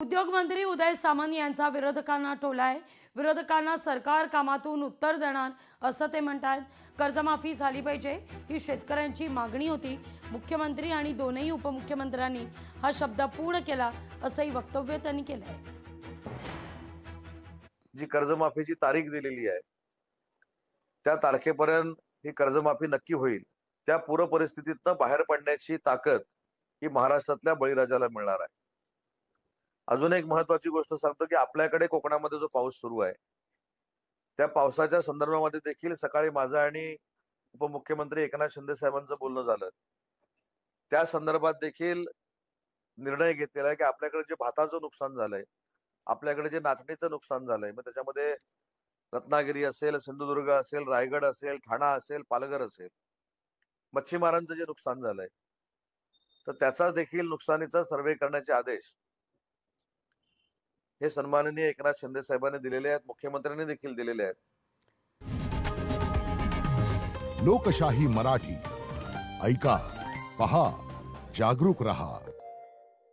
उद्योग मंत्री उदय सामंत यांचा विरोधकांना टोलाय। विरोधकांना सरकार कामातून उत्तर देणार असं ते म्हणतात। कर्जमाफी झाली पाहिजे ही शेतकऱ्यांची मागणी होती। मुख्यमंत्री आणि दोनही उपमुख्यमंत्र्यांनी हा शब्द पूर्ण केला असंही वक्तव्य त्यांनी केलंय। जी कर्जमाफीची तारीख दिलेली आहे त्या तारखेपर्यंत ही कर्जमाफी नक्की होईल। त्या पूर परिस्थितीतनं बाहेर पडण्याची ताकद ही महाराष्ट्रातल्या बळीराजाला मिळणार आहे। अजून एक महत्त्वाची गोष्ट सांगतो की आपल्याकडे कोकणामध्ये जो पाऊस सुरू आहे त्या पावसाच्या संदर्भामध्ये देखील सकाळी माझं आणि उपमुख्यमंत्री एकनाथ शिंदे साहेबांचं बोलणं झालं। त्या संदर्भात देखील निर्णय घेतलेला आहे की आपल्याकडे जे भाताचं नुकसान झालंय, आपल्याकडे जे नाचणीचं नुकसान झालंय, मग त्याच्यामध्ये रत्नागिरी असेल, सिंधुदुर्ग असेल, रायगड असेल, ठाणा असेल, पालघर असेल, मच्छीमारांचं जे नुकसान झालंय तर त्याचा देखील नुकसानीचा सर्वे करण्याचे आदेश हे सन्माननीय एकनाथ शिंदे साहेबांनी दिलेले आहेत, मुख्यमंत्र्यांनी देखील दिलेले आहेत। लोकशाही मराठी ऐका, पहा, जागरूक रहा।